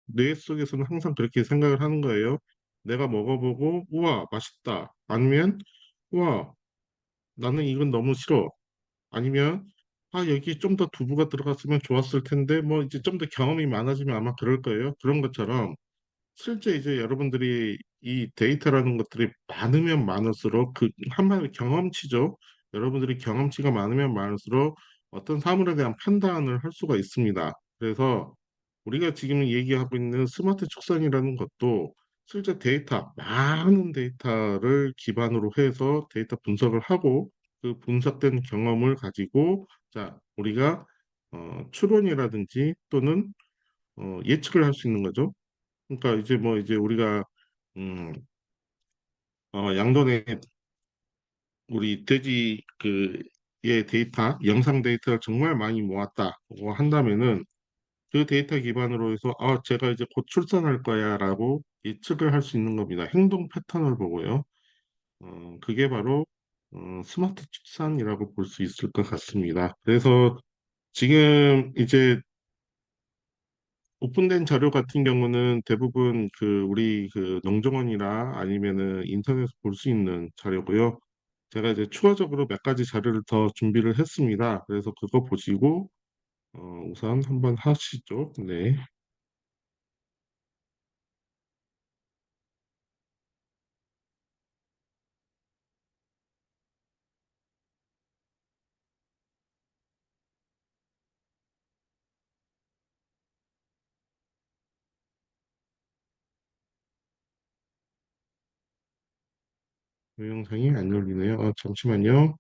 뇌 속에서는 항상 그렇게 생각을 하는 거예요. 내가 먹어보고, 우와, 맛있다. 아니면, 우와, 나는 이건 너무 싫어. 아니면, 아, 여기 좀 더 두부가 들어갔으면 좋았을 텐데, 뭐, 이제 좀 더 경험이 많아지면 아마 그럴 거예요. 그런 것처럼, 실제 이제 여러분들이 이 데이터라는 것들이 많으면 많을수록, 그, 한마디로 경험치죠. 여러분들이 경험치가 많으면 많을수록 어떤 사물에 대한 판단을 할 수가 있습니다. 그래서 우리가 지금 얘기하고 있는 스마트 축산이라는 것도 실제 데이터, 많은 데이터를 기반으로 해서 데이터 분석을 하고 그 분석된 경험을 가지고 자, 우리가 추론이라든지 또는 예측을 할 수 있는 거죠. 그러니까 이제 뭐 이제 우리가 음, 양돈에 우리 돼지 그의 데이터, 영상 데이터를 정말 많이 모았다고 한다면은 그 데이터 기반으로 해서 제가 이제 곧 출산할 거야라고 예측을 할 수 있는 겁니다. 행동 패턴을 보고요. 그게 바로 스마트 출산이라고 볼 수 있을 것 같습니다. 그래서 지금 이제 오픈된 자료 같은 경우는 대부분 그 우리 그 농정원이나 아니면은 인터넷에서 볼 수 있는 자료고요. 제가 이제 추가적으로 몇 가지 자료를 더 준비를 했습니다. 그래서 그거 보시고 우선 한번 하시죠. 네. 동영상이 안 열리네요. 잠시만요.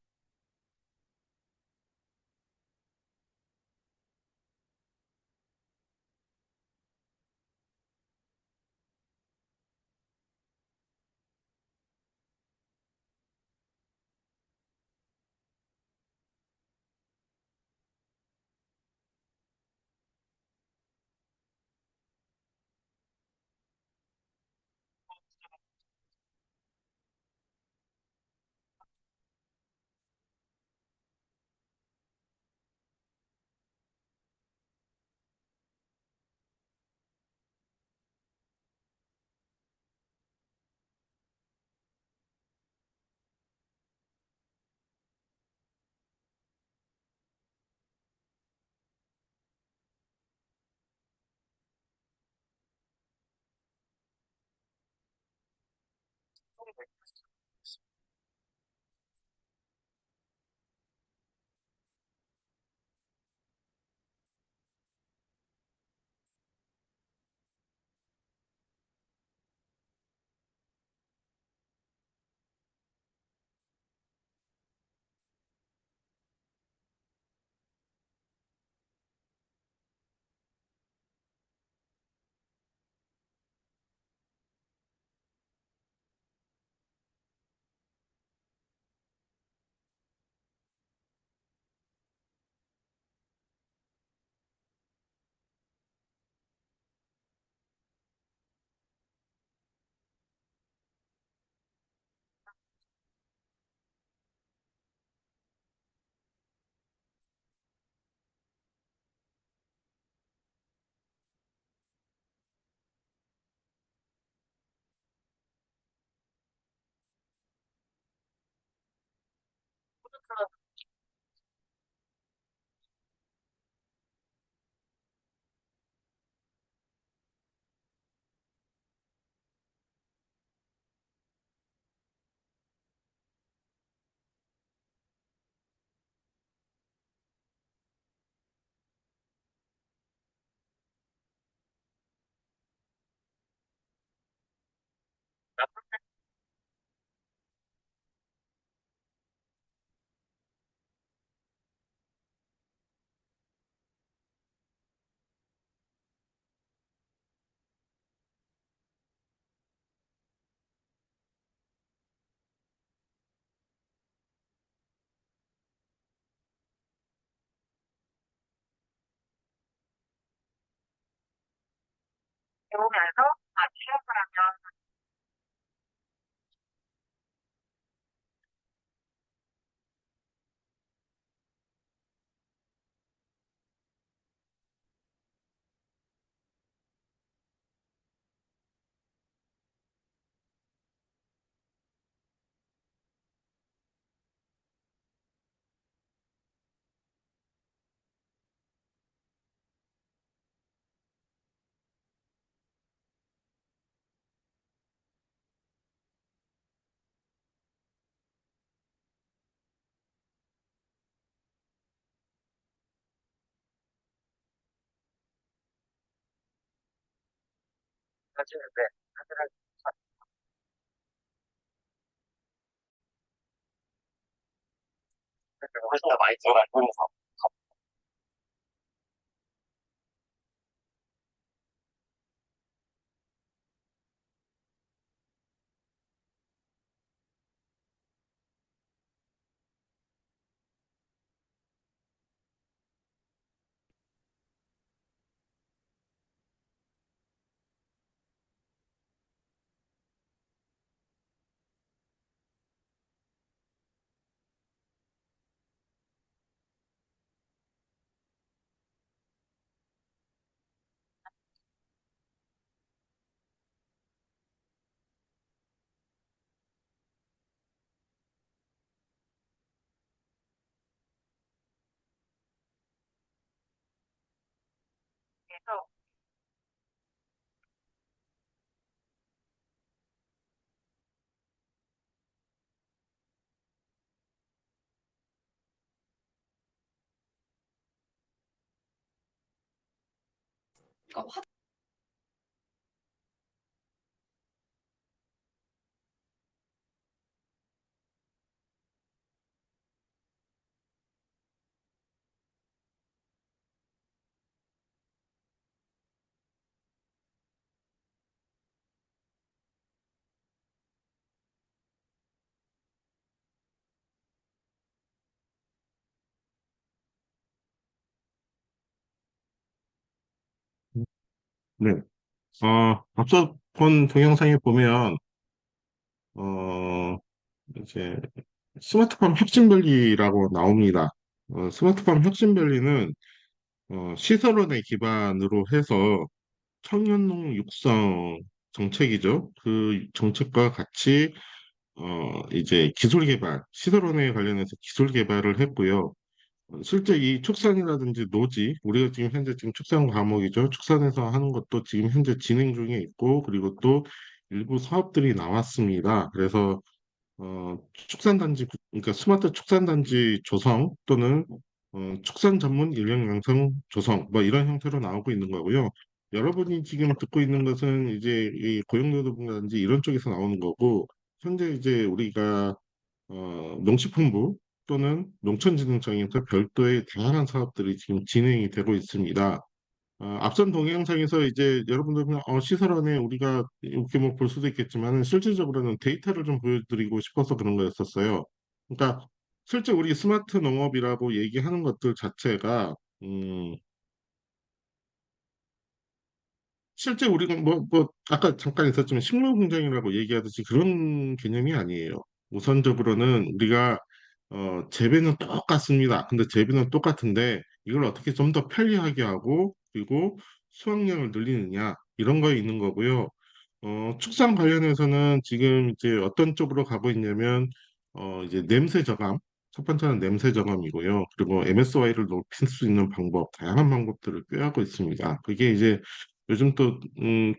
네. 앞서 본 동영상에 보면, 어, 이제 스마트팜 혁신밸리라고 나옵니다. 스마트팜 혁신밸리는 시설원에 기반으로 해서 청년농 육성 정책이죠. 그 정책과 같이 이제 기술 개발, 시설원에 관련해서 기술 개발을 했고요. 실제 이 축산이라든지 노지, 우리가 지금 현재 지금 축산 과목이죠. 축산에서 하는 것도 지금 현재 진행 중에 있고, 그리고 또 일부 사업들이 나왔습니다. 그래서 축산단지, 그러니까 스마트 축산단지 조성 또는 축산 전문 인력 양성 조성, 뭐 이런 형태로 나오고 있는 거고요. 여러분이 지금 듣고 있는 것은 이제 이 고용노동부라든지 이런 쪽에서 나오는 거고, 현재 이제 우리가 농식품부 또는 농촌진흥청에서 별도의 다양한 사업들이 지금 진행이 되고 있습니다. 앞선 동영상에서 이제 여러분들 그냥 시설 안에 우리가 이렇게 뭐 볼 수도 있겠지만 실질적으로는 데이터를 좀 보여드리고 싶어서 그런 거였었어요. 그러니까 실제 우리 스마트 농업이라고 얘기하는 것들 자체가 음, 실제 우리가 아까 잠깐 있었지만 식물 공장이라고 얘기하듯이 그런 개념이 아니에요. 우선적으로는 우리가 재배는 똑같습니다. 근데 재배는 똑같은데 이걸 어떻게 좀 더 편리하게 하고 그리고 수확량을 늘리느냐 이런 거에 있는 거고요. 축산 관련해서는 지금 이제 어떤 쪽으로 가고 있냐면 이제 냄새 저감 첫 번째는 냄새 저감이고요. 그리고 MSY를 높일 수 있는 방법 다양한 방법들을 꾀하고 있습니다. 그게 이제 요즘 또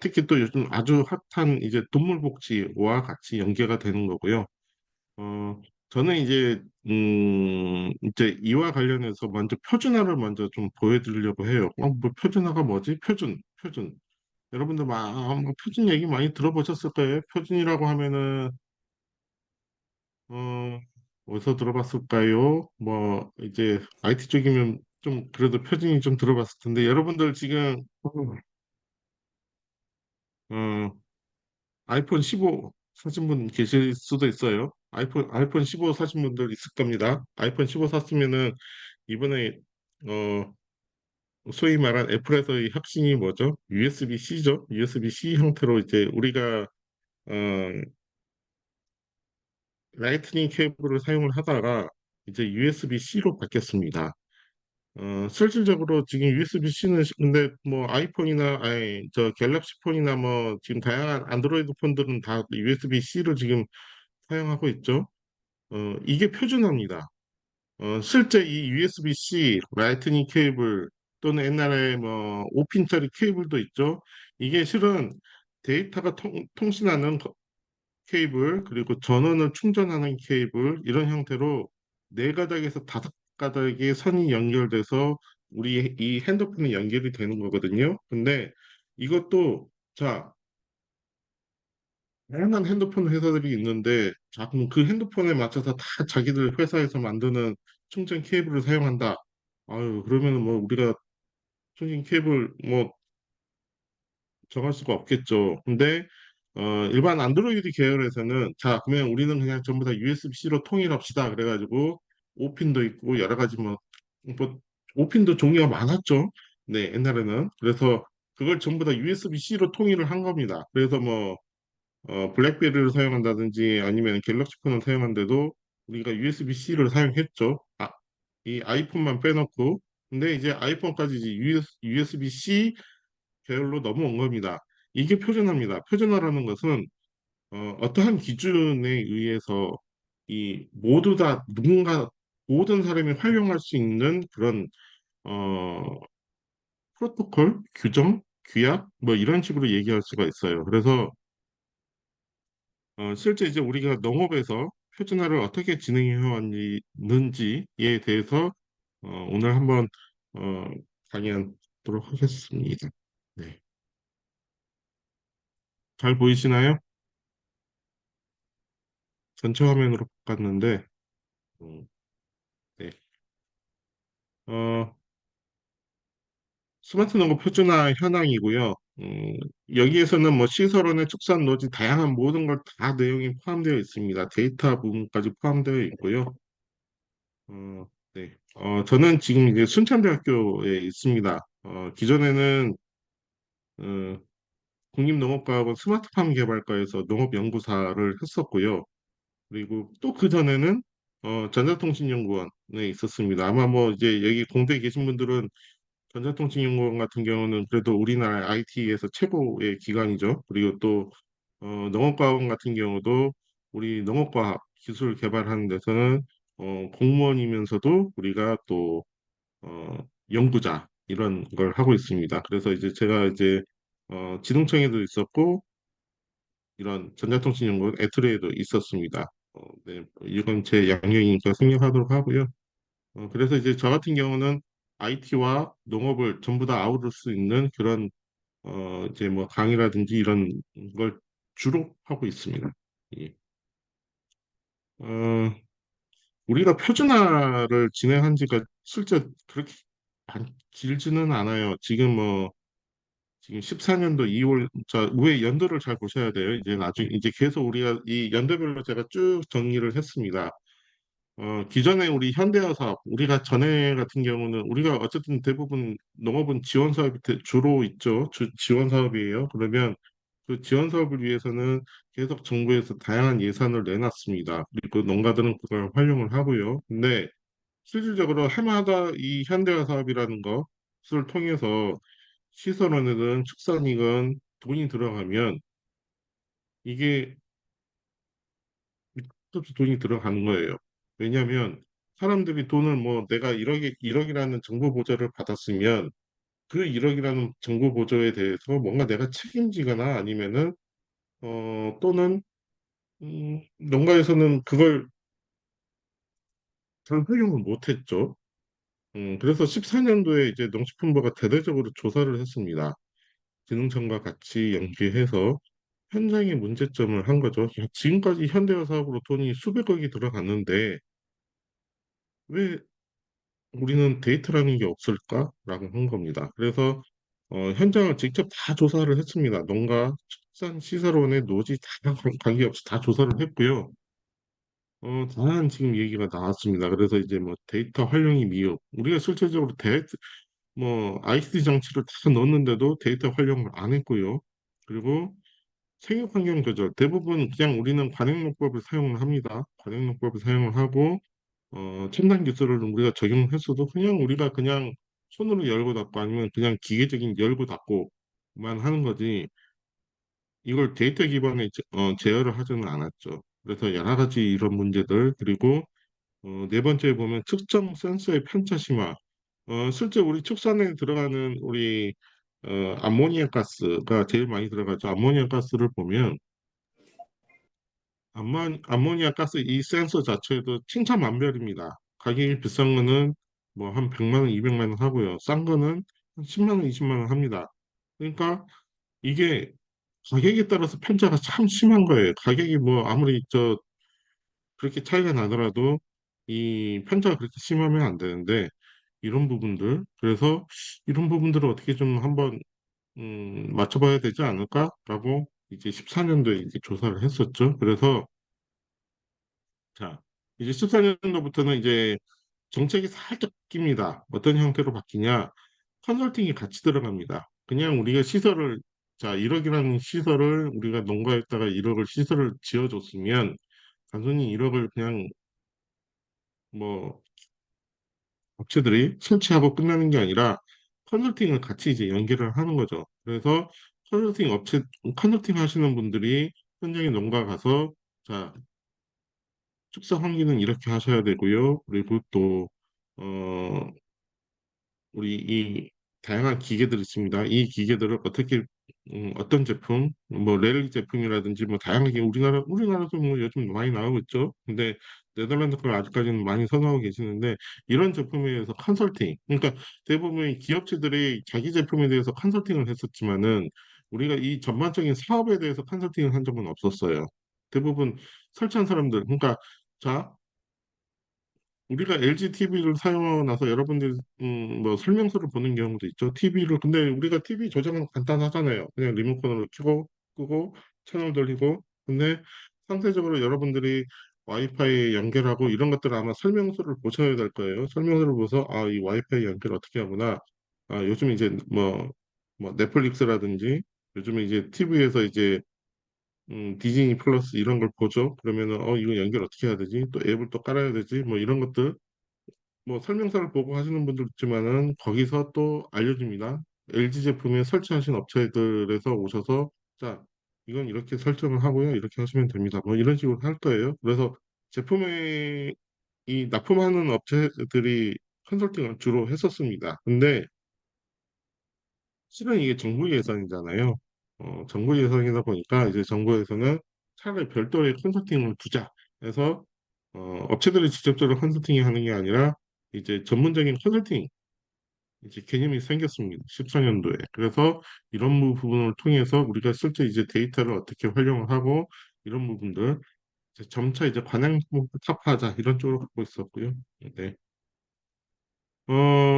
특히 또 요즘 아주 핫한 이제 동물복지와 같이 연계가 되는 거고요. 저는 이제 이와 관련해서 먼저 표준화를 먼저 좀 보여드리려고 해요. 뭐 표준화가 뭐지? 표준. 여러분들 뭐 표준 얘기 많이 들어보셨을 거예요. 표준이라고 하면은 어, 어디서 들어봤을까요? 뭐 이제 IT 쪽이면 좀 그래도 표준이 좀 들어봤을 텐데 여러분들 지금 어, 아이폰 15 사신 분 계실 수도 있어요. 아이폰 15 사신 분들 있을 겁니다. 아이폰 15 샀으면은 이번에 어 소위 말한 애플에서의 혁신이 뭐죠? USB-C죠. USB-C 형태로 이제 우리가 어 라이트닝 케이블을 사용을 하다가 이제 USB-C로 바뀌었습니다. 실질적으로 지금 USB-C는 근데 뭐 아이폰이나 아니 저 갤럭시 폰이나 뭐 지금 다양한 안드로이드 폰들은 다 USB-C를 지금 사용하고 있죠. 이게 표준화입니다. 실제 이 USB-C 라이트닝 케이블 또는 옛날에 뭐 5핀짜리 케이블도 있죠. 이게 실은 데이터가 통신하는 케이블 그리고 전원을 충전하는 케이블 이런 형태로 네 가닥에서 다섯 가닥의 선이 연결돼서 우리 이 핸드폰이 연결이 되는 거거든요. 근데 이것도 자 다양한 핸드폰 회사들이 있는데 자꾸 그 핸드폰에 맞춰서 다 자기들 회사에서 만드는 충전 케이블을 사용한다. 아유, 그러면은 뭐 우리가 충전 케이블 뭐 정할 수가 없겠죠. 근데 일반 안드로이드 계열에서는 자, 그러면 우리는 그냥 전부 다 USB-C로 통일합시다. 그래가지고 오핀도 있고 여러 가지 뭐 오핀도 종류가 많았죠. 네, 옛날에는. 그래서 그걸 전부 다 USB-C로 통일을 한 겁니다. 그래서 뭐 블랙베리를 사용한다든지 아니면 갤럭시 폰을 사용한데도 우리가 USB-C를 사용했죠. 아, 이 아이폰만 빼놓고. 근데 이제 아이폰까지 이제 USB-C 계열로 넘어온 겁니다. 이게 표준화입니다. 표준화라는 것은 어떠한 기준에 의해서 이 모두 다 누군가 모든 사람이 활용할 수 있는 그런 어, 프로토콜, 규정, 규약 뭐 이런 식으로 얘기할 수가 있어요. 그래서 실제 이제 우리가 농업에서 표준화를 어떻게 진행해 왔는지에 대해서 오늘 한번 어, 강의하도록 하겠습니다. 네. 잘 보이시나요? 전체 화면으로 바꿨는데, 음, 네. 어, 스마트 농업 표준화 현황이고요. 여기에서는 뭐 시설원의 축산 노지 다양한 모든 걸 다 내용이 포함되어 있습니다. 데이터 부분까지 포함되어 있고요. 네. 저는 지금 이제 순천대학교에 있습니다. 기존에는 어, 국립농업과학원 스마트팜 개발과에서 농업연구사를 했었고요. 그리고 또 그 전에는 전자통신연구원에 있었습니다. 아마 뭐 이제 여기 공대에 계신 분들은 전자통신연구원 같은 경우는 그래도 우리나라 IT에서 최고의 기관이죠. 그리고 또 농업과학원 같은 경우도 우리 농업과학 기술 개발하는 데서는 공무원이면서도 우리가 또 어, 연구자 이런 걸 하고 있습니다. 그래서 이제 제가 이제 지능청에도 있었고 이런 전자통신연구원 에트레에도 있었습니다. 네, 이건 제 양형이니까 생략하도록 하고요. 그래서 이제 저 같은 경우는 IT와 농업을 전부 다 아우를 수 있는 그런 이제 뭐 강의라든지 이런 걸 주로 하고 있습니다. 예. 어, 우리가 표준화를 진행한 지가 실제 그렇게 길지는 않아요. 지금 14년도 2월, 자, 위에 연도를 잘 보셔야 돼요. 이제 나중에, 이제 계속 우리가 이 연도별로 제가 쭉 정리를 했습니다. 기존에 우리 현대화 사업, 우리가 전에 같은 경우는 우리가 어쨌든 대부분 농업은 지원 사업이 주로 있죠. 지원 사업이에요. 그러면 그 지원 사업을 위해서는 계속 정부에서 다양한 예산을 내놨습니다. 그리고 농가들은 그걸 활용을 하고요. 근데 실질적으로 해마다 이 현대화 사업이라는 것을 통해서 시설원이든 축산이든 돈이 들어가면 이게 없이 돈이 들어가는 거예요. 왜냐하면 사람들이 돈을 뭐 내가 1억이라는 정보 보조를 받았으면 그 1억이라는 정보 보조에 대해서 뭔가 내가 책임지거나 아니면은 또는 농가에서는 그걸 잘 활용을 못했죠. 그래서 14년도에 이제 농식품부가 대대적으로 조사를 했습니다. 기능청과 같이 연계해서 현장의 문제점을 한 거죠. 야, 지금까지 현대화 사업으로 돈이 수백억이 들어갔는데 왜 우리는 데이터라는 게 없을까라고 한 겁니다. 그래서 현장을 직접 다 조사를 했습니다. 농가, 축산, 시설원의 노지 다 관계없이 다 조사를 했고요. 다양한 지금 얘기가 나왔습니다. 그래서 이제 뭐 데이터 활용이 미흡. 우리가 실질적으로 뭐 ICT 장치를 다 넣었는데도 데이터 활용을 안 했고요. 그리고 생육 환경 조절. 대부분 그냥 우리는 관행농법을 사용을 합니다. 관행농법을 사용을 하고 첨단 기술을 우리가 적용했어도 그냥 우리가 그냥 손으로 열고 닫고 아니면 그냥 기계적인 열고 닫고만 하는 거지 이걸 데이터 기반에 제어를 하지는 않았죠. 그래서 여러 가지 이런 문제들 그리고 네 번째 보면 측정 센서의 편차 심화. 실제 우리 축산에 들어가는 우리 암모니아 가스가 제일 많이 들어가죠. 암모니아 가스를 보면 암모니아 가스 이 센서 자체도 천차만별입니다. 가격이 비싼 거는 뭐 한 100만 원, 200만 원 하고요. 싼 거는 한 10만 원, 20만 원 합니다. 그러니까 이게 가격에 따라서 편차가 참 심한 거예요. 가격이 뭐 아무리 그렇게 차이가 나더라도 이 편차가 그렇게 심하면 안 되는데 이런 부분들 그래서 이런 부분들을 어떻게 좀 한번 맞춰봐야 되지 않을까라고 이제 14년도에 이제 조사를 했었죠. 그래서 자 이제 14년도부터는 이제 정책이 살짝 바뀝니다. 어떤 형태로 바뀌냐? 컨설팅이 같이 들어갑니다. 그냥 우리가 시설을 자 1억이라는 시설을 우리가 농가에다가 1억을 시설을 지어줬으면 단순히 1억을 그냥 뭐 업체들이 설치하고 끝나는 게 아니라 컨설팅을 같이 이제 연계를 하는 거죠. 그래서 컨설팅 하시는 분들이 현장에 농가 가서 자, 축사 환기는 이렇게 하셔야 되고요. 그리고 또, 어, 우리 이 다양한 기계들이 있습니다. 이 기계들을 어떻게 어떤 제품, 뭐 레일 제품이라든지 뭐 다양하게 우리나라도 뭐 요즘 많이 나오고 있죠. 근데 네덜란드 걸 아직까지는 많이 선호하고 계시는데 이런 제품에 대해서 컨설팅, 그러니까 대부분 기업체들이 자기 제품에 대해서 컨설팅을 했었지만은 우리가 이 전반적인 사업에 대해서 컨설팅을 한 적은 없었어요. 대부분 설치한 사람들, 그러니까 자 우리가 LG TV를 사용하고 나서 여러분들 뭐 설명서를 보는 경우도 있죠. TV를 근데 우리가 TV 조작은 간단하잖아요. 그냥 리모컨으로 켜고 끄고 채널 돌리고. 근데 상세적으로 여러분들이 와이파이 연결하고 이런 것들 아마 설명서를 보셔야 될 거예요. 설명서를 보서 아, 이 와이파이 연결 어떻게 하구나. 아, 요즘 이제 뭐 넷플릭스라든지 요즘에 이제 TV에서 이제 디즈니 플러스 이런 걸 보죠. 그러면은 이거 연결 어떻게 해야 되지? 또 앱을 또 깔아야 되지? 뭐 이런 것들 뭐 설명서를 보고 하시는 분들 있지만은 거기서 또 알려줍니다. LG 제품에 설치하신 업체들에서 오셔서 자 이건 이렇게 설정을 하고요. 이렇게 하시면 됩니다. 뭐 이런 식으로 할 거예요. 그래서 제품에 이 납품하는 업체들이 컨설팅을 주로 했었습니다. 근데 실은 이게 정부 예산이잖아요. 정부 예산이다 보니까 이제 정부에서는 차라리 별도의 컨설팅을 두자 해서 업체들이 직접적으로 컨설팅이 하는 게 아니라 이제 전문적인 컨설팅 이제 개념이 생겼습니다. 14년도에. 그래서 이런 부분을 통해서 우리가 실제 이제 데이터를 어떻게 활용을 하고 이런 부분들 이제 점차 이제 관행 타파하자 이런 쪽으로 가고 있었고요. 네.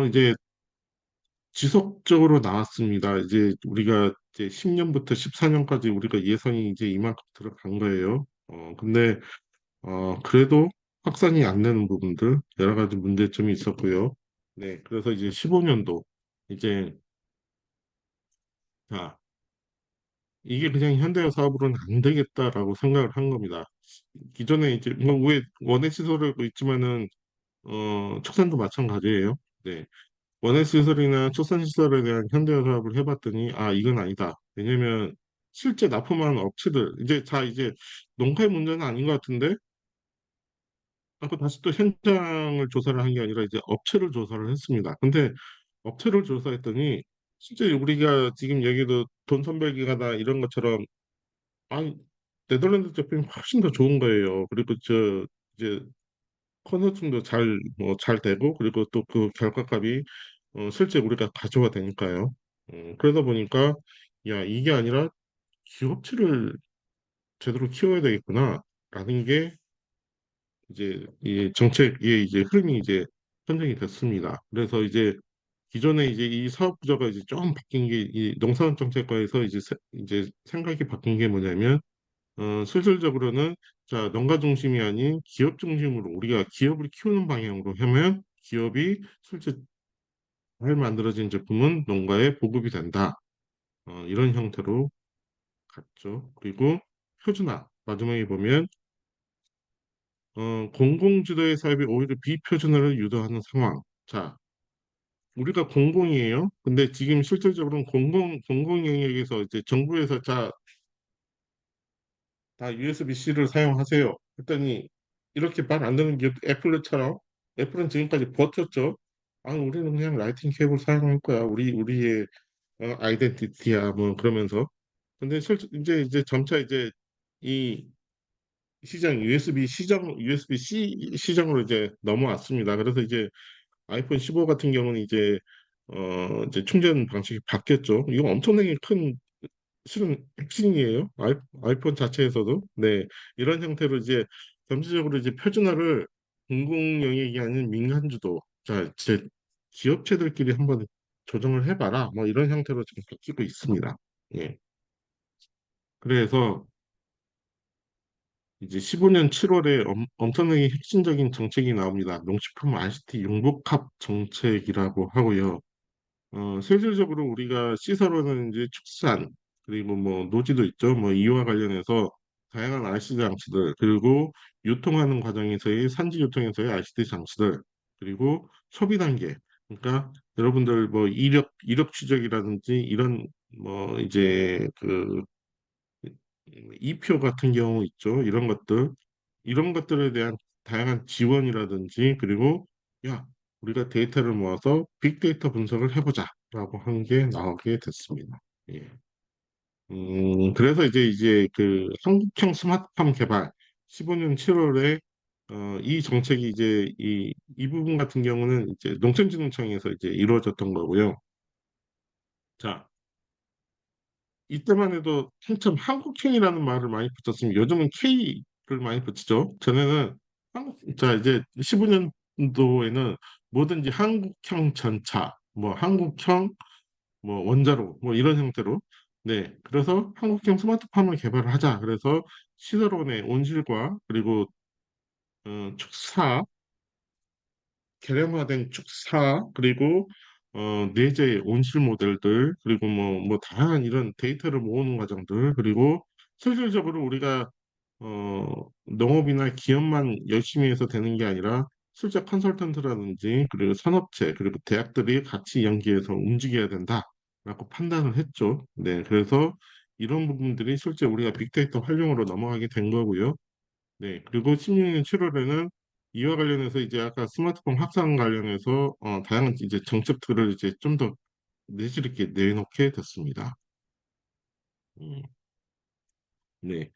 이제 지속적으로 나왔습니다. 이제 우리가 이제 10년부터 14년까지 우리가 예산이 이제 이만큼 들어간 거예요. 근데 그래도 확산이 안 되는 부분들 여러 가지 문제점이 있었고요. 네, 그래서 이제 15년도 이제 자 이게 그냥 현대화 사업으로는 안 되겠다라고 생각을 한 겁니다. 기존에 이제 뭐 왜 원액 시설도 있지만은 축산도 마찬가지예요. 네. 원액 시설이나 축산 시설에 대한 현대화 사업을 해봤더니 아 이건 아니다. 왜냐면 실제 납품하는 업체들 이제 농가의 문제는 아닌 것 같은데 그 다시 또 현장을 조사를 한 게 아니라 이제 업체를 조사를 했습니다. 근데 업체를 조사했더니 실제 우리가 지금 얘기도 돈 선별기가나 이런 것처럼 아니 네덜란드 제품이 훨씬 더 좋은 거예요. 그리고 이제 컨설팅도 잘 되고 그리고 또 그 결과값이 실제 우리가 가져와 되니까요. 그러다 보니까 야 이게 아니라 기업체를 제대로 키워야 되겠구나라는 게 이제 이 정책의 이제 흐름이 이제 선정이 됐습니다. 그래서 이제 기존에 이제 이 사업 구조가 이제 좀 바뀐 게 이 농산업 정책과에서 이제 생각이 바뀐 게 뭐냐면 실질적으로는 자 농가 중심이 아닌 기업 중심으로 우리가 기업을 키우는 방향으로 하면 기업이 실제 잘 만들어진 제품은 농가에 보급이 된다. 이런 형태로 갔죠. 그리고 표준화 마지막에 보면 공공주도의 사업이 오히려 비표준화를 유도하는 상황. 자, 우리가 공공이에요. 근데 지금 실질적으로는 공공 영역에서 이제 정부에서 자, 다 USB-C를 사용하세요. 했더니 이렇게 말 안 되는 기업 애플처럼 애플은 지금까지 버텼죠. 아, 우리는 그냥 라이팅 케이블 사용할 거야. 우리의 아이덴티티야 뭐 그러면서. 근데 실제 이제 점차 이제 이 시장 USB-C 시장으로 이제 넘어왔습니다. 그래서 이제 아이폰 15 같은 경우는 이제 충전 방식이 바뀌었죠. 이거 엄청나게 큰 실은 핵심이에요. 아이폰 자체에서도. 네. 이런 형태로 이제 잠시적으로 이제 표준화를 공공 영역이 아닌 민간주도, 자, 제 기업체들끼리 한번 조정을 해봐라. 뭐 이런 형태로 지금 바뀌고 있습니다. 예. 그래서 이제 15년 7월에 엄청나게 핵심적인 정책이 나옵니다. 농식품 ICT 융복합 정책이라고 하고요. 실질적으로 우리가 시설로는 이제 축산, 그리고 뭐 노지도 있죠. 뭐 이와 관련해서 다양한 ICT 장치들, 그리고 유통하는 과정에서의 산지 유통에서의 ICT 장치들, 그리고 소비 단계. 그러니까 여러분들 뭐 이력 추적이라든지 이런 뭐 이제 그 이표 같은 경우 있죠. 이런 것들에 대한 다양한 지원이라든지, 그리고 야, 우리가 데이터를 모아서 빅데이터 분석을 해보자라고 한 게 나오게 됐습니다. 예. 그래서 이제 그 한국형 스마트팜 개발 15년 7월에 이 정책이 이제 이 부분 같은 경우는 이제 농촌진흥청에서 이제 이루어졌던 거고요. 자, 이때만 해도 한참 한국형이라는 말을 많이 붙였으면 요즘은 K를 많이 붙이죠. 전에는 자, 이제 15년도에는 뭐든지 한국형 전차, 뭐 한국형 뭐 원자로 뭐 이런 형태로, 네, 그래서 한국형 스마트팜을 개발을 하자. 그래서 시설원의 온실과 그리고 축사, 개량화된 축사, 그리고 내재 온실 모델들, 그리고 뭐 다양한 이런 데이터를 모으는 과정들, 그리고 실질적으로 우리가 농업이나 기업만 열심히 해서 되는 게 아니라 실제 컨설턴트라든지, 그리고 산업체, 그리고 대학들이 같이 연계해서 움직여야 된다라고 판단을 했죠. 네, 그래서 이런 부분들이 실제 우리가 빅데이터 활용으로 넘어가게 된 거고요. 네, 그리고 16년 7월에는 이와 관련해서 이제 아까 스마트폰 확산 관련해서 다양한 이제 정책들을 이제 좀 더 내실 있게 내놓게 됐습니다. 음, 네,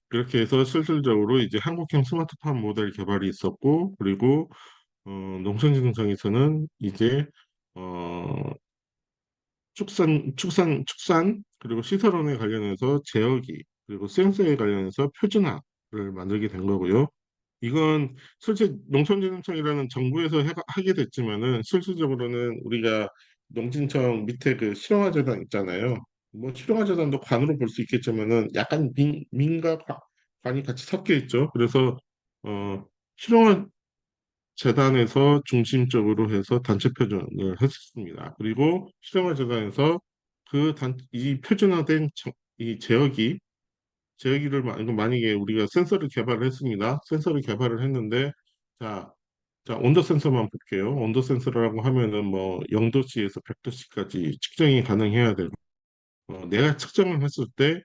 그렇게 해서 실질적으로 이제 한국형 스마트폰 모델 개발이 있었고, 그리고 농촌진흥청에서는 이제 어, 축산 그리고 시설원에 관련해서 제어기, 그리고 센서에 관련해서 표준화를 만들게 된 거고요. 이건 실제 농촌진흥청이라는 정부에서 하게 됐지만은 실질적으로는 우리가 농진청 밑에 그 실용화재단 있잖아요. 뭐 실용화재단도 관으로 볼 수 있겠지만은 약간 민과 관이 같이 섞여 있죠. 그래서 실용화 재단에서 중심적으로 해서 단체 표준을 했었습니다. 그리고 실용화 재단에서 이 표준화된 이 제어기를 만약에 우리가 센서를 개발을 했습니다. 센서를 개발을 했는데 자, 자, 온도 센서만 볼게요. 온도 센서라고 하면은 뭐 0도씨에서 100도씨까지 측정이 가능해야 되고, 내가 측정을 했을 때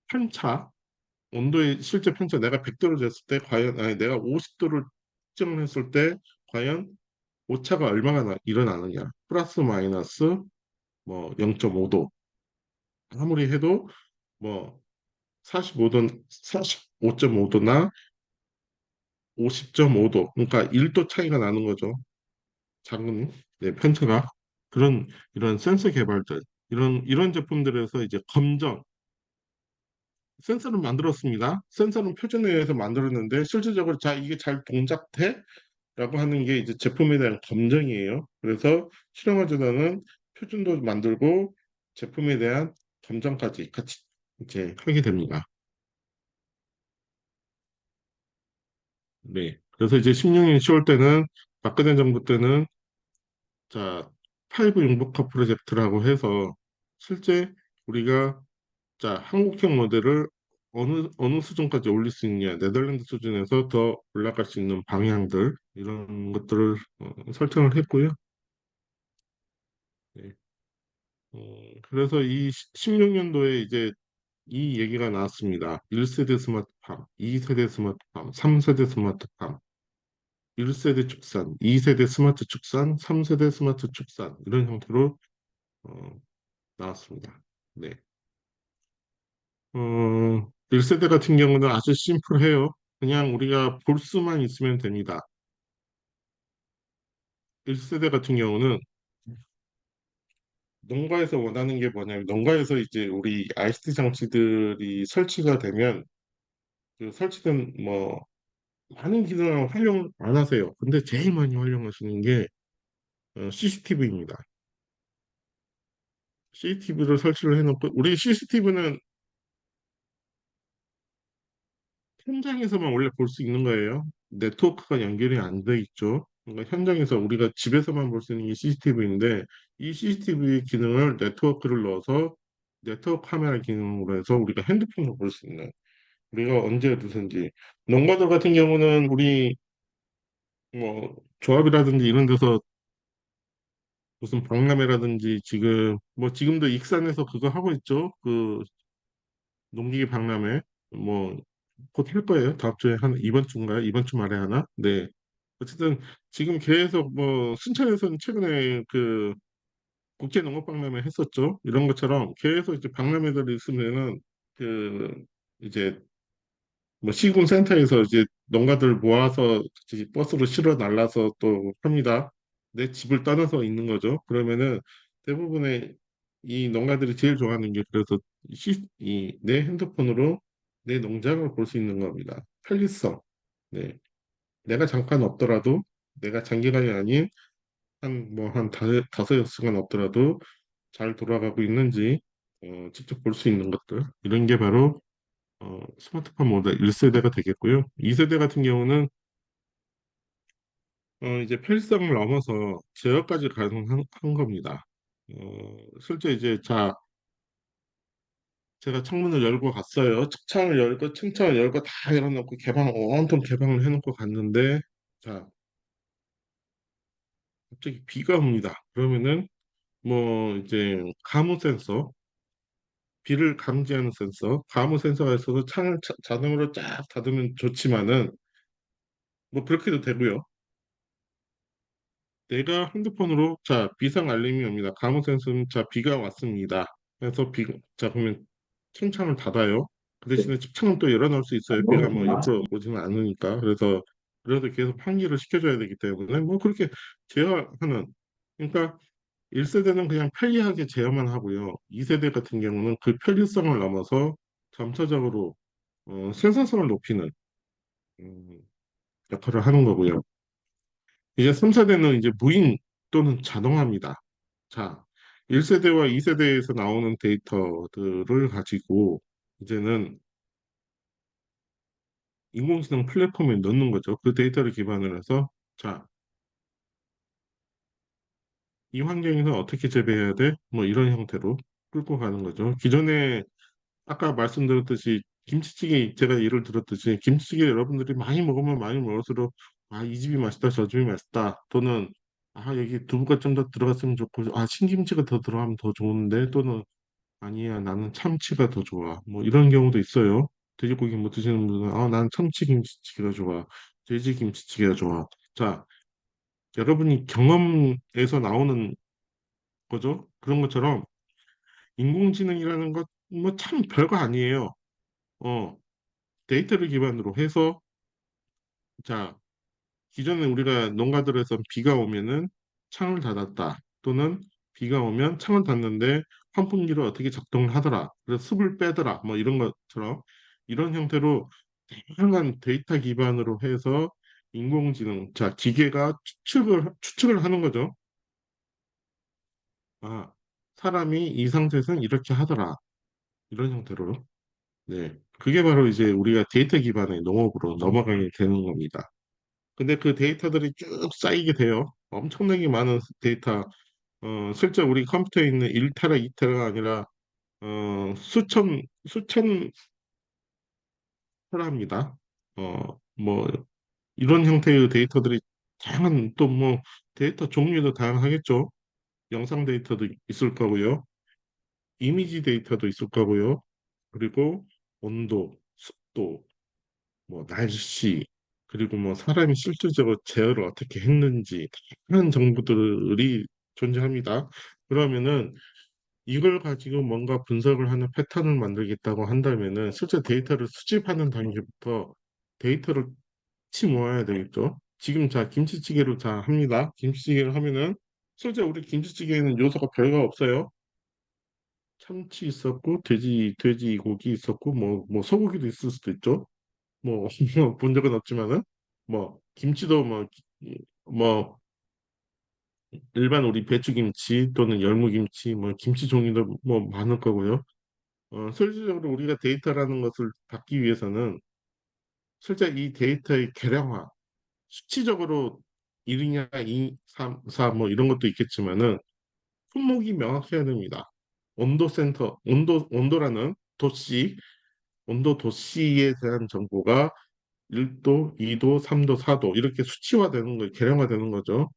편차, 온도의 실제 편차, 내가 100도를 쟀을 때 과연, 아니 내가 50도를 측정을 했을 때 과연 오차가 얼마나 일어나느냐. 플러스 마이너스 뭐 0.5도. 아무리 해도 뭐 45도, 45.5도나 50.5도. 그러니까 1도 차이가 나는 거죠. 작은, 네, 편차가. 이런 센서 개발들, 이런 제품들에서 이제 센서를 만들었습니다. 센서는 표준에 의해서 만들었는데 실질적으로 자 이게 잘 동작돼? 라고 하는 게 이제 제품에 대한 검증이에요. 그래서 실험화재단은 표준도 만들고 제품에 대한 검증까지 같이 이제 하게 됩니다. 네. 그래서 이제 16년 10월 때는 박근혜 정부 때는 자, 파이브 융복합 프로젝트라고 해서 실제 우리가 자, 한국형 모델을 어느 수준까지 올릴 수 있냐, 네덜란드 수준에서 더 올라갈 수 있는 방향들 이런 것들을 설정을 했고요. 네. 그래서 이 16년도에 이제 이 얘기가 나왔습니다. 1세대 스마트팜, 2세대 스마트팜, 3세대 스마트팜, 1세대 축산, 2세대 스마트 축산, 3세대 스마트 축산 이런 형태로 어, 나왔습니다. 네. 1세대 같은 경우는 아주 심플해요. 그냥 우리가 볼 수만 있으면 됩니다. 1세대 같은 경우는 농가에서 원하는 게 뭐냐면 농가에서 이제 우리 ICT 장치들이 설치가 되면 그 설치된 뭐 많은 기능을 활용 안 하세요. 근데 제일 많이 활용하시는 게 CCTV입니다. CCTV를 설치를 해놓고 우리 CCTV는 현장에서만 원래 볼 수 있는 거예요. 네트워크가 연결이 안 돼 있죠. 그러니까 현장에서 우리가 집에서만 볼 수 있는 게 CCTV인데 이 CCTV 기능을 네트워크를 넣어서 네트워크 카메라 기능으로 해서 우리가 핸드폰으로 볼 수 있는 우리가 언제 어디든지 농가들 같은 경우는 우리 뭐 조합이라든지 이런 데서 무슨 박람회라든지 지금 뭐 지금도 익산에서 그거 하고 있죠. 그 농기계 박람회 뭐 곧 할 거예요. 다음 주에 한 이번 주인가요? 이번 주 말에 하나? 네. 어쨌든 지금 계속 뭐 순천에서는 최근에 그 국제 농업박람회 했었죠. 이런 것처럼 계속 이제 박람회들이 있으면은 그 이제 뭐 시군 센터에서 이제 농가들 모아서 같이 버스로 실어 날라서 또 합니다. 내 집을 떠나서 있는 거죠. 그러면은 대부분의 이 농가들이 제일 좋아하는 게 그래서 이 내 핸드폰으로 내 농장을 볼 수 있는 겁니다. 편리성. 네. 내가 잠깐 없더라도 내가 장기간이 아닌 한 뭐 한 다섯 여섯 시간 없더라도 잘 돌아가고 있는지 직접 볼 수 있는 것들 이런 게 바로 스마트폰 모델 1세대가 되겠고요. 2세대 같은 경우는 이제 편리성을 넘어서 제어까지 가능한 한 겁니다. 실제 이제 자 제가 창문을 열고 갔어요. 창을 열고 창문을 열고 다 열어놓고 개방 온통 개방을 해놓고 갔는데 자 갑자기 비가 옵니다. 그러면은 뭐 이제 가무 센서 비를 감지하는 센서 가무 센서가 있어서 창을 자동으로 쫙 닫으면 좋지만은 뭐 그렇게도 되고요. 내가 핸드폰으로 자 비상 알림이 옵니다. 가무 센서는 자 비가 왔습니다. 그래서 자 그러면 창문을 닫아요. 그 대신에 창문 또 열어놓을 수 있어요. 비가 뭐 옆으로 오지는 않으니까. 그래서 계속 환기를 시켜줘야 되기 때문에 뭐 그렇게 제어하는 그러니까 1세대는 그냥 편리하게 제어만 하고요. 2세대 같은 경우는 그 편리성을 넘어서 점차적으로 생산성을 높이는 음, 역할을 하는 거고요. 이제 3세대는 이제 무인 또는 자동화입니다. 자, 1세대와 2세대에서 나오는 데이터들을 가지고 이제는 인공지능 플랫폼에 넣는 거죠. 그 데이터를 기반으로 해서 자, 이 환경에서 어떻게 재배해야 돼? 뭐 이런 형태로 끌고 가는 거죠. 기존에 아까 말씀드렸듯이 김치찌개 제가 예를 들었듯이 김치찌개 여러분들이 많이 먹으면 많이 먹을수록 아, 이 집이 맛있다, 저 집이 맛있다. 또는 아, 여기 두부가 좀 더 들어갔으면 좋고 아, 신김치가 더 들어가면 더 좋은데 또는 아니야, 나는 참치가 더 좋아. 뭐 이런 경우도 있어요. 돼지고기 못 드시는 분은 아, 난 참치 김치찌개가 좋아. 돼지 김치찌개가 좋아. 자, 여러분이 경험에서 나오는 거죠. 그런 것처럼 인공지능이라는 것 뭐 참 별거 아니에요. 어, 데이터를 기반으로 해서 자, 기존에 우리가 농가들에서 비가 오면은 창을 닫았다. 또는 비가 오면 창을 닫는데 환풍기를 어떻게 작동을 하더라. 그래서 습을 빼더라. 뭐 이런 것처럼 이런 형태로 다양한 데이터 기반으로 해서 인공지능, 자, 기계가 추측을 하는 거죠. 아, 사람이 이 상태에서는 이렇게 하더라. 이런 형태로. 네. 그게 바로 이제 우리가 데이터 기반의 농업으로 넘어가게 되는 겁니다. 근데 그 데이터들이 쭉 쌓이게 돼요. 엄청나게 많은 데이터. 실제 우리 컴퓨터에 있는 1테라, 2테라가 아니라 수천 테라입니다. 뭐 이런 형태의 데이터들이 다양한 또 뭐 데이터 종류도 다양하겠죠. 영상 데이터도 있을 거고요. 이미지 데이터도 있을 거고요. 그리고 온도, 습도, 뭐 날씨, 그리고 뭐 사람이 실질적으로 제어를 어떻게 했는지 다양한 정보들이 존재합니다. 그러면은 이걸 가지고 뭔가 분석을 하는 패턴을 만들겠다고 한다면은 실제 데이터를 수집하는 단계부터 데이터를 같이 모아야 되겠죠. 지금 자 김치찌개로 자 합니다. 김치찌개를 하면은 실제 우리 김치찌개에는 요소가 별거 없어요. 참치 있었고, 돼지고기 있었고, 뭐, 소고기도 있을 수도 있죠. 뭐, 본 적은 없지만은, 뭐, 김치도 뭐, 일반 우리 배추김치 또는 열무김치, 뭐, 김치 종류도 뭐 많을 거고요. 실질적으로 우리가 데이터라는 것을 받기 위해서는 실제 이 데이터의 계량화, 수치적으로 1이냐 2, 3, 4 뭐 이런 것도 있겠지만은 품목이 명확해야 됩니다. 온도라는 온도 도시에 대한 정보가 1도, 2도, 3도, 4도 이렇게 수치화되는 거, 계량화되는 거죠.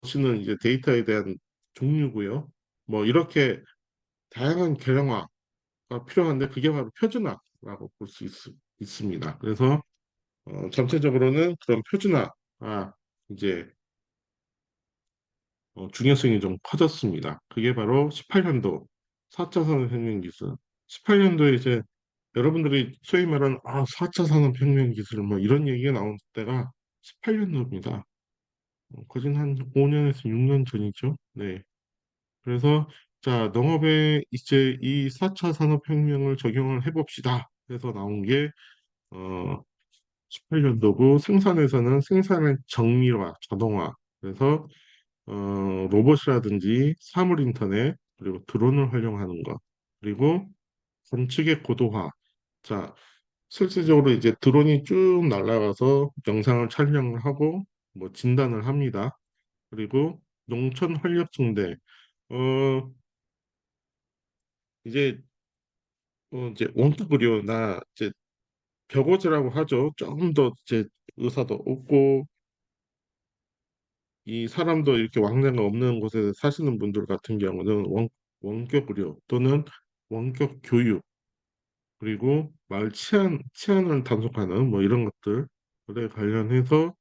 도시는 이제 데이터에 대한 종류고요. 뭐 이렇게 다양한 계량화가 필요한데 그게 바로 표준화라고 볼 수 있습니다. 그래서 전체적으로는 그런 표준화가 이제 중요성이 좀 커졌습니다. 그게 바로 18년도 4차 산업혁명 기술. 18년도에 이제 여러분들이 소위 말하는 4차 산업혁명 기술 뭐 이런 얘기가 나온 때가 18년도입니다. 거진 한 5년에서 6년 전이죠. 네. 그래서 자, 농업에 이제 이 4차 산업혁명을 적용을 해봅시다. 해서 나온 게 18년도고 생산에서는 생산의 정밀화, 자동화. 그래서 로봇이라든지 사물 인터넷 그리고 드론을 활용하는 것 그리고 관측의 고도화. 자, 실질적으로 이제 드론이 쭉 날아가서 영상을 촬영을 하고 뭐 진단을 합니다. 그리고 농촌 활력 증대. 어 이제 이제 원격의료나 이제 벽오즈라고 하죠. 조금 더 이제 의사도 없고 이 사람도 이렇게 왕래가 없는 곳에 사시는 분들 같은 경우는 원격 의료 또는 원격 교육 그리고 마을 치안을 단속하는 뭐 이런 것들에 관련해서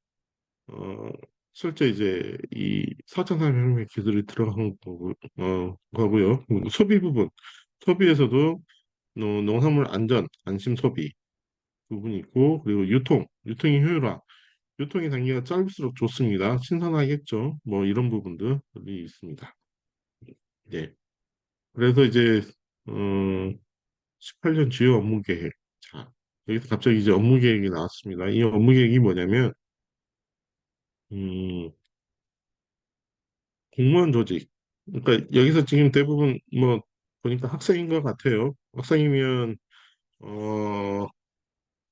어 실제 이제 이 4차 산업혁명 기술이 들어간 거고요. 그리고 소비 부분 소비에서도 농산물 안심 소비 부분이 있고 그리고 유통의 효율화 유통의 단계가 짧을수록 좋습니다. 신선하겠죠. 뭐 이런 부분들이 있습니다. 네. 그래서 이제 어, 18년 주요 업무 계획. 자, 여기서 갑자기 이제 업무 계획이 나왔습니다. 이 업무 계획이 뭐냐면 음, 공무원 조직. 그러니까 여기서 지금 대부분 뭐 보니까 학생인 것 같아요. 학생이면 어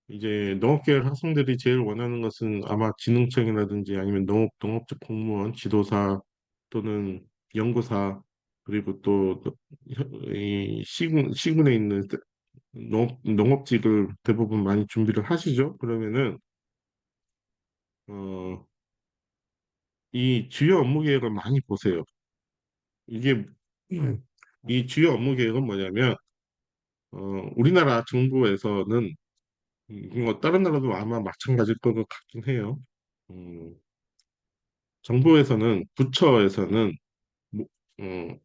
이제 농업계열 학생들이 제일 원하는 것은 아마 진흥청이라든지 아니면 농업적 공무원, 지도사 또는 연구사 그리고 이 시군에 있는 농업직을 대부분 많이 준비를 하시죠. 그러면은 어, 이 주요 업무 계획을 많이 보세요. 이게 이 주요 업무 계획은 뭐냐면 우리나라 정부에서는 뭐 다른 나라도 아마 마찬가지일 것 같긴 해요. 음, 정부에서는 부처에서는 뭐, 어,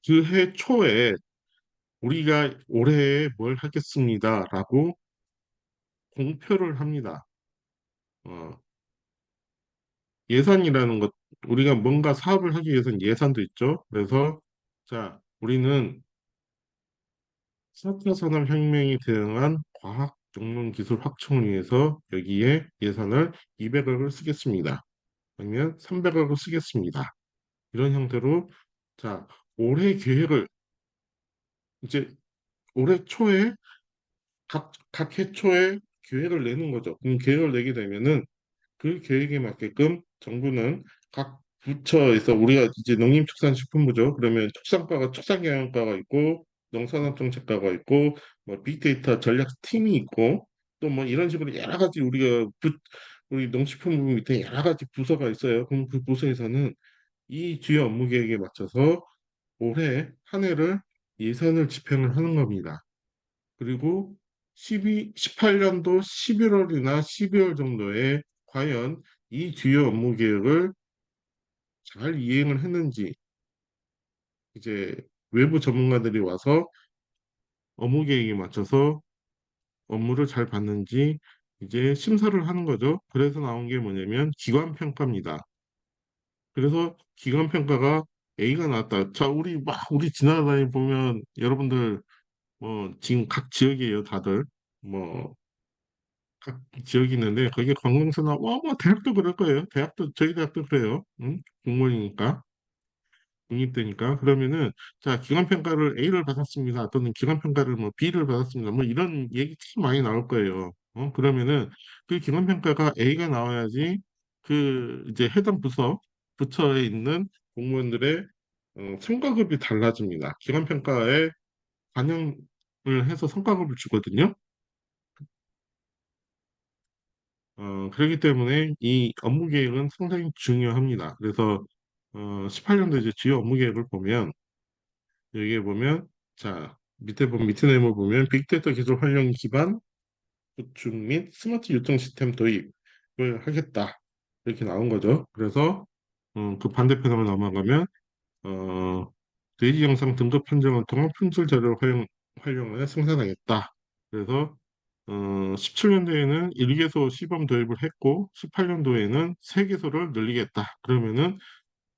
그해 초에 우리가 올해에 뭘 하겠습니다라고 공표를 합니다. 어, 예산이라는 것 우리가 뭔가 사업을 하기 위해서는 예산도 있죠. 그래서 자 우리는 4차 산업혁명이 대응한 과학 전문 기술 확충을 위해서 여기에 예산을 200억을 쓰겠습니다. 아니면 300억을 쓰겠습니다. 이런 형태로 자 올해 계획을 이제 올해 초에 각 해 초에 계획을 내는 거죠. 그럼 계획을 내게 되면은 그 계획에 맞게끔 정부는 각 부처에서 우리가 이제 농림축산식품부죠. 그러면 축산경영과가 있고 농산업정책과가 있고 뭐 빅데이터 전략팀이 있고 또 뭐 이런 식으로 여러 가지 우리 농식품부 밑에 여러 가지 부서가 있어요. 그럼 그 부서에서는 이 주요 업무 계획에 맞춰서 올해 한 해를 예산을 집행을 하는 겁니다. 그리고 18년도 11월이나 12월 정도에 과연 이 주요 업무 계획을 잘 이행을 했는지 이제 외부 전문가들이 와서 업무 계획에 맞춰서 업무를 잘 봤는지 이제 심사를 하는 거죠. 그래서 나온 게 뭐냐면 기관 평가입니다. 그래서 기관 평가가 A가 나왔다. 자, 우리 지나다니 보면 여러분들 뭐 지금 각 지역이에요, 다들. 뭐 각 지역이 있는데 거기에 관공서 나와 뭐 대학도 그럴 거예요. 대학도 저희 대학도 그래요. 응? 공무원이니까. 국립대니까 그러면은 자 기관평가를 A를 받았습니다 또는 기관평가를 뭐 B를 받았습니다 뭐 이런 얘기 참 많이 나올 거예요 그러면은 그 기관평가가 A가 나와야지 그 이제 해당 부처에 있는 공무원들의 성과급이 달라집니다 기관평가에 반영을 해서 성과급을 주거든요 그렇기 때문에 이 업무 계획은 상당히 중요합니다 그래서 18년도 이제 주요 업무 계획을 보면 여기에 보면 자 밑에 내용을 보면 빅데이터 기술 활용 기반 구축 및 스마트 유통 시스템 도입을 하겠다 이렇게 나온 거죠. 그래서 그 반대편으로 넘어가면 어, 돼지 영상 등급 판정을 통한 품질 자료를 활용해 생산하겠다. 그래서 17년도에는 1개소 시범 도입을 했고 18년도에는 3개소를 늘리겠다. 그러면은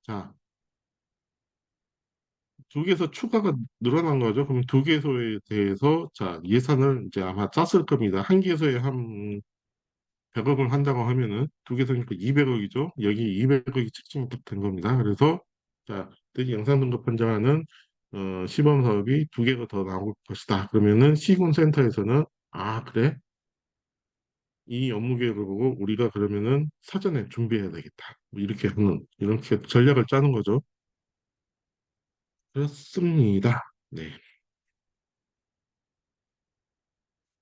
자 2개소 추가가 늘어난 거죠. 그럼 2개소에 대해서 자 예산을 이제 아마 짰을 겁니다. 1개소에 한 100억을 한다고 하면은 2개소니까 200억이죠. 여기 200억이 책정이 된 겁니다. 그래서 자 특히 영상 등급 판정하는 시범 사업이 2개가 더 나올 것이다. 그러면은 시군센터에서는 아 그래? 이 업무 계획을 보고 우리가 그러면은 사전에 준비해야 되겠다. 뭐 이렇게 전략을 짜는 거죠. 그렇습니다. 네.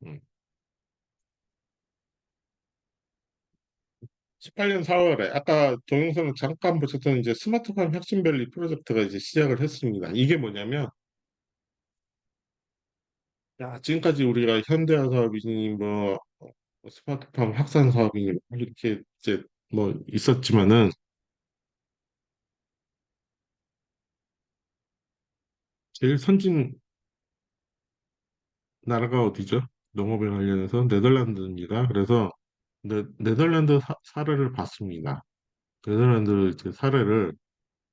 음. 18년 4월에 아까 동영상을 잠깐 보셨던 이제 스마트팜 혁신밸리 프로젝트가 이제 시작을 했습니다. 이게 뭐냐면 야, 지금까지 우리가 현대화 사업이니 뭐 스마트팜 확산 사업이니 뭐 이렇게 이제 뭐 있었지만은 제일 선진 나라가 어디죠? 농업에 관련해서 네덜란드입니다. 그래서 네덜란드 사례를 봤습니다. 네덜란드 이제 사례를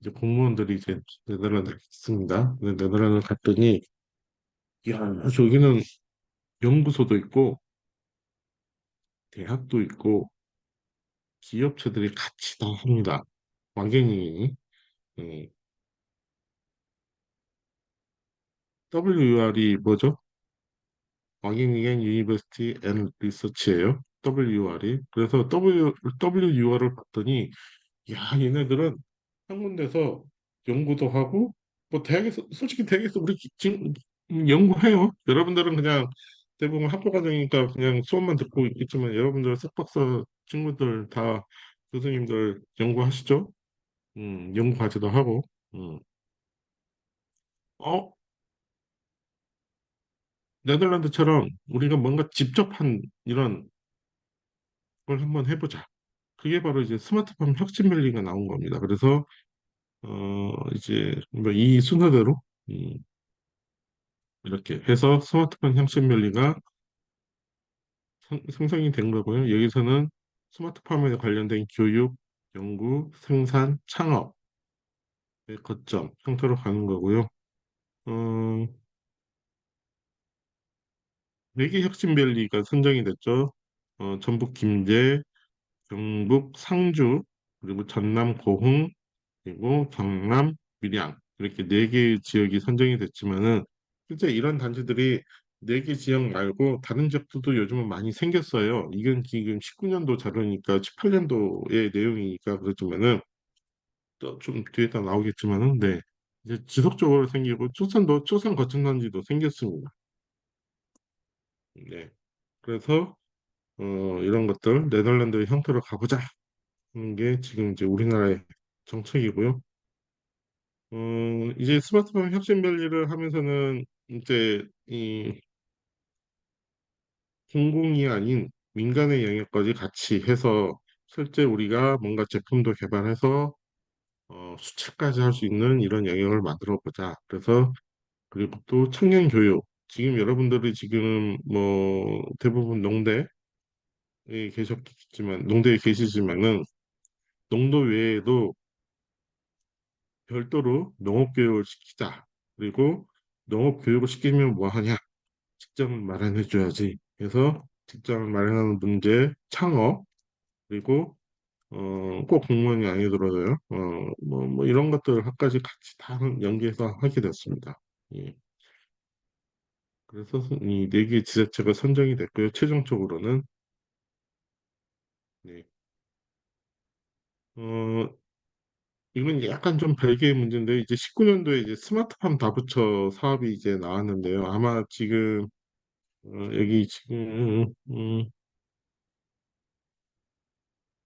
이제 공무원들이 이제 네덜란드를 갔습니다. 네덜란드 갔더니 야, 저기는 연구소도 있고 대학도 있고 기업체들이 같이 다 합니다. 완전히 WUR이 뭐죠? 와게니겐 유니버시티 앤 리서치예요. WUR이. 그래서 WUR을 봤더니 야 얘네들은 한 군데서 연구도 하고 뭐 대학에서 솔직히 대학에서 우리 지금 연구해요. 여러분들은 그냥 대부분 학부 과정이니까 그냥 수업만 듣고 있겠지만 여러분들 석박사 친구들 다 교수님들 연구하시죠? 연구 과제도 하고. 음. 어, 네덜란드처럼 우리가 뭔가 직접 한 이런 걸 한번 해보자. 그게 바로 이제 스마트팜 혁신밸리가 나온 겁니다. 그래서 이제 뭐 이 순서대로 음, 이렇게 해서 스마트팜 혁신밸리가 생성이 된 거고요. 여기서는 스마트팜에 관련된 교육, 연구, 생산, 창업의 거점 형태로 가는 거고요. 어, 4개 혁신밸리가 선정이 됐죠. 전북 김제, 경북 상주, 그리고 전남 고흥, 그리고 경남 밀양 이렇게 4개의 지역이 선정이 됐지만은 실제 이런 단지들이 4개 지역 말고 다른 지역들도 요즘은 많이 생겼어요. 이건 지금 19년도 자료니까 18년도의 내용이니까 그렇지만은 또 좀 뒤에다 나오겠지만은 네 이제 지속적으로 생기고 초산 거점 단지도 생겼습니다. 네 그래서 이런 것들 네덜란드의 형태로 가보자 하는 게 지금 이제 우리나라의 정책이고요. 이제 스마트폰 혁신밸리를 하면서는 이제 이 공공이 아닌 민간의 영역까지 같이 해서 실제 우리가 뭔가 제품도 개발해서 수출까지 할 수 있는 이런 영역을 만들어 보자. 그래서 그리고 또 청년 교육. 지금 여러분들이 지금 뭐 대부분 농대에 계셨지만 농대에 계시지만은 농도 외에도 별도로 농업 교육을 시키자. 그리고 농업 교육을 시키면 뭐 하냐? 직장을 마련해 줘야지. 그래서 직장을 마련하는 문제, 창업, 그리고 꼭 공무원이 아니더라도요. 뭐 이런 것들까지 같이 다 연계해서 하게 됐습니다. 예. 그래서 이 네 개 지자체가 선정이 됐고요. 최종적으로는 네. 어, 이건 이제 약간 좀 별개의 문제인데 이제 19년도에 이제 스마트팜 다부처 사업이 이제 나왔는데요. 아마 지금 여기 지금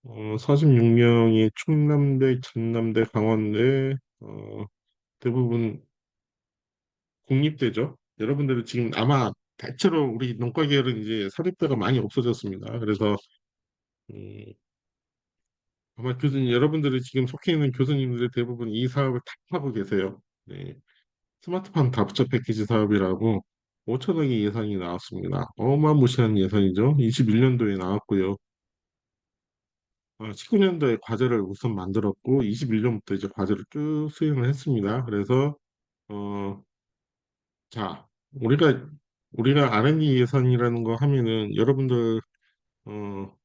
46명이 충남대, 전남대, 강원대 대부분 국립대죠. 여러분들은 지금 아마 대체로 우리 농가 계열은 이제 사립대가 많이 없어졌습니다. 그래서 음, 아마 여러분들이 지금 속해 있는 교수님들의 대부분 이 사업을 다 하고 계세요. 네. 스마트팜 다부처 패키지 사업이라고 5천억의 예산이 나왔습니다. 어마무시한 예산이죠. 21년도에 나왔고요. 19년도에 과제를 우선 만들었고 21년부터 이제 과제를 쭉 수행을 했습니다. 그래서 어, 자, 우리가 R&D 예산이라는 거 하면은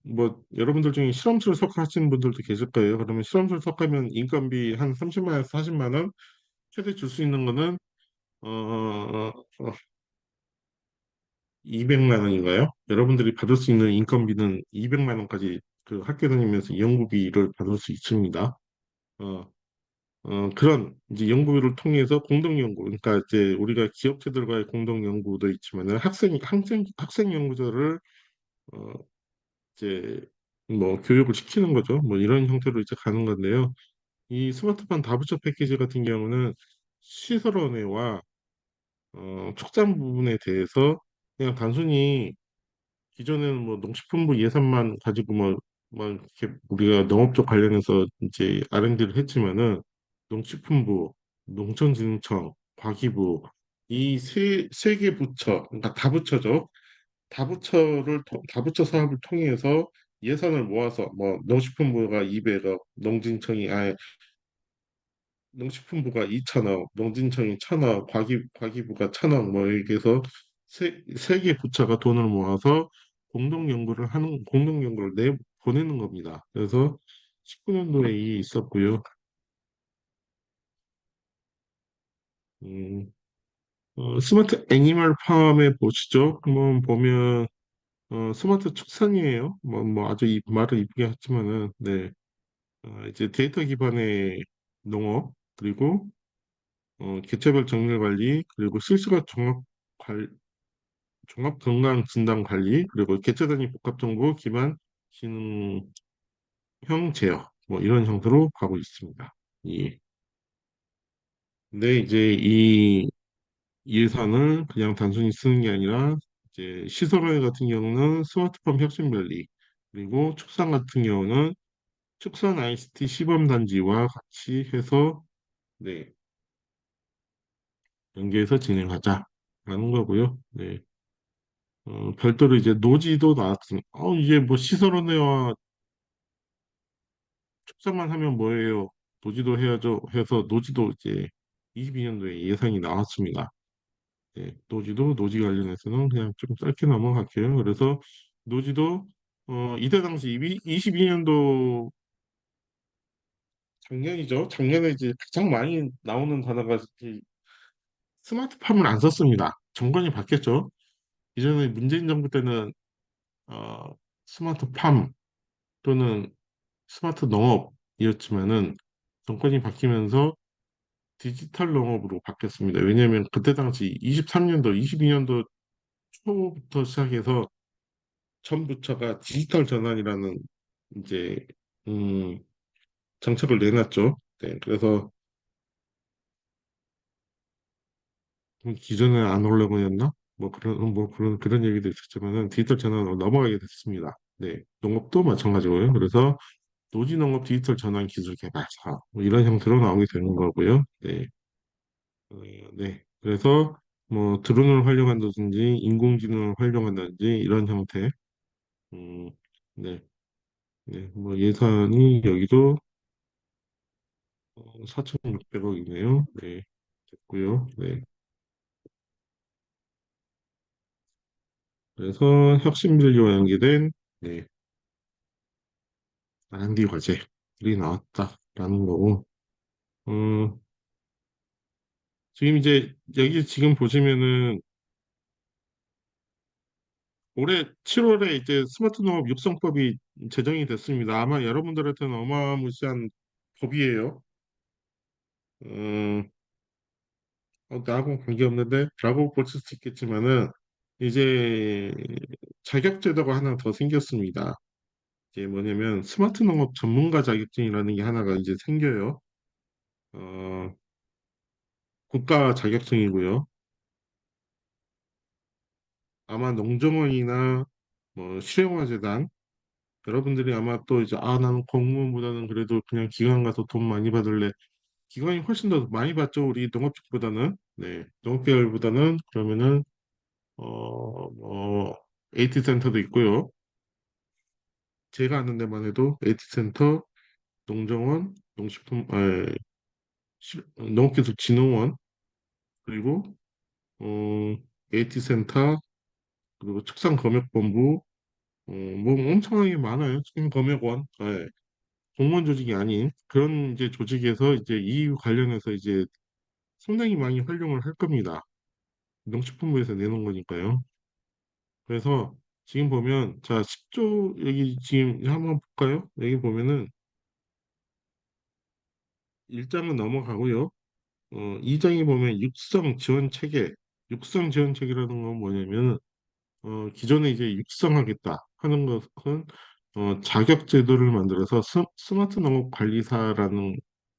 뭐 여러분들 중에 실험실 석하시는 분들도 계실 거예요. 그러면 실험실 석하면 인건비 한 30만 원에서 40만 원 최대 줄 수 있는 거는 어, 어, 어, 200만 원인가요? 여러분들이 받을 수 있는 인건비는 200만 원까지 그 학교 다니면서 연구비를 받을 수 있습니다. 어, 그런 이제 연구를 통해서 공동 연구, 그러니까 이제 우리가 기업체들과의 공동 연구도 있지만은 학생 연구자를 어, 이제 뭐 교육을 시키는 거죠. 뭐 이런 형태로 이제 가는 건데요. 이 스마트폰 다부처 패키지 같은 경우는 시설원회와 축산 부분에 대해서 그냥 단순히 기존에는 뭐 농식품부 예산만 가지고 뭐 이렇게 우리가 농업 쪽 관련해서 이제 R&D를 했지만은 농식품부, 농촌진흥청, 과기부 이 세 개 부처, 그러니까 다부처죠. 다부처 사업을 통해서 예산을 모아서 뭐 농식품부가 200억, 농식품부가 2천억, 농진청이 1천억, 과기부가 1천억 뭐 이렇게 해서 세 개 부처가 돈을 모아서 공동 연구를 내 보내는 겁니다. 그래서 19년도에 이 있었고요. 음, 스마트 애니멀 팜에 보시죠. 한번 보면 스마트 축산이에요. 뭐 아주 말을 이쁘게 했지만은 네. 이제 데이터 기반의 농업 그리고 개체별 정밀 관리 그리고 실시간 종합 건강 진단 관리 그리고 개체 단위 복합 정보 기반 기능형 제어 뭐 이런 형태로 가고 있습니다. 예. 근데 이제 이 예산을 그냥 단순히 쓰는 게 아니라 이제 시설회 같은 경우는 스마트팜 혁신밸리 그리고 축산 같은 경우는 축산 ICT 시범 단지와 같이 해서 네, 연계해서 진행하자라는 거고요. 네. 별도로 이제 노지도 나왔습니다. 이게 뭐 시설원회와 축산만 하면 뭐예요? 노지도 해야죠. 해서 노지도 이제 22년도에 예산이 나왔습니다. 네, 노지 관련해서는 그냥 좀 짧게 넘어갈게요. 그래서 노지도 이때 당시 22년도 작년이죠. 작년에 이제 가장 많이 나오는 단어가 이제 스마트팜을 안 썼습니다. 정권이 바뀌었죠. 이전에 문재인 정부 때는 어, 스마트팜 또는 스마트 농업이었지만은 정권이 바뀌면서 디지털 농업으로 바뀌었습니다. 왜냐하면 그때 당시 23년도, 22년도 초부터 시작해서 전 부처가 디지털 전환이라는 이제 음, 정책을 내놨죠. 네, 그래서 기존에 안 올라고 했나? 뭐 그런 얘기도 있었지만은 디지털 전환으로 넘어가게 됐습니다. 네, 농업도 마찬가지고요. 그래서 노지농업 디지털 전환 기술 개발 사업 뭐 이런 형태로 나오게 되는 거고요. 네, 어, 네. 그래서 뭐 드론을 활용한다든지 인공지능을 활용한다든지 이런 형태, 음, 네, 네. 뭐 예산이 여기도 4,600억이네요. 네, 됐고요. 네. 그래서 혁신비료와 연계된 네, R&D 과제들이 나왔다라는 거고, 어, 지금 이제 여기 지금 보시면은 올해 7월에 이제 스마트 농업 육성법이 제정이 됐습니다. 아마 여러분들한테는 어마무시한 법이에요. 음, 나하고는 관계없는데 라고 보실 수 있겠지만은 이제 자격제도가 하나 더 생겼습니다. 이게 뭐냐면 스마트 농업 전문가 자격증이라는 게 하나가 이제 생겨요. 어, 국가 자격증이고요. 아마 농정원이나 뭐 실용화재단 여러분들이 아마 또 이제 나는 공무원보다는 그래도 그냥 기관 가서 돈 많이 받을래. 기관이 훨씬 더 많이 받죠. 우리 농업 쪽보다는. 네. 농업 계열보다는 그러면은 뭐 AT 센터도 있고요. 제가 아는 데만 해도 AT 센터, 농정원, 농업기술진흥원 그리고 어, AT 센터 그리고 축산검역본부 뭐 엄청나게 많아요. 지금 검역원. 네. 공무원 조직이 아닌 그런 이제 조직에서 이제 이 관련해서 이제 상당히 많이 활용을 할 겁니다. 농식품부에서 내놓은 거니까요. 그래서 지금 보면 자 10조 여기 지금 한번 볼까요? 여기 보면은 1장은 넘어가고요. 2장에 보면 육성 지원 체계, 육성 지원 체계라는 건 뭐냐면 기존에 이제 육성하겠다 하는 것은 자격 제도를 만들어서 스마트 농업 관리사라는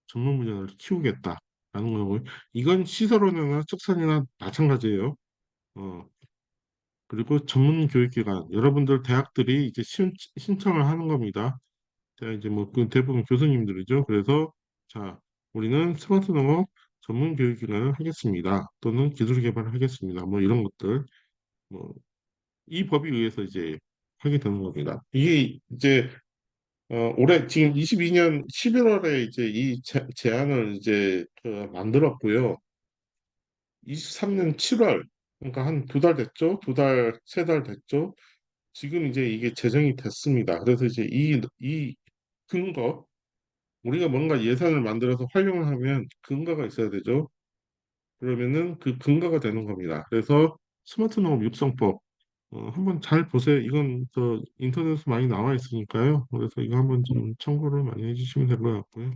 전문 분야를 키우겠다라는 거고 이건 시설원이나 축산이나 마찬가지예요. 어, 그리고 전문 교육기관 여러분들 대학들이 이제 신청을 하는 겁니다. 자 이제 뭐 그 대부분 교수님들이죠. 그래서 자 우리는 스마트 농업 전문 교육기관을 하겠습니다. 또는 기술 개발을 하겠습니다. 뭐 이런 것들 뭐 이 법에 의해서 이제 하게 되는 겁니다. 이게 이제 올해 지금 22년 11월에 이제 이 제안을 이제 만들었고요. 23년 7월 그러니까 한 두 달 됐죠? 두 달, 세 달 됐죠? 지금 이제 이게 제정이 됐습니다. 그래서 이제 이 근거 우리가 뭔가 예산을 만들어서 활용을 하면 근거가 있어야 되죠. 그러면은 그 근거가 되는 겁니다. 그래서 스마트 농업 육성법 한번 잘 보세요. 이건 저 인터넷에 많이 나와 있으니까요. 그래서 이거 한번 좀 참고를 많이 해주시면 될 것 같고요.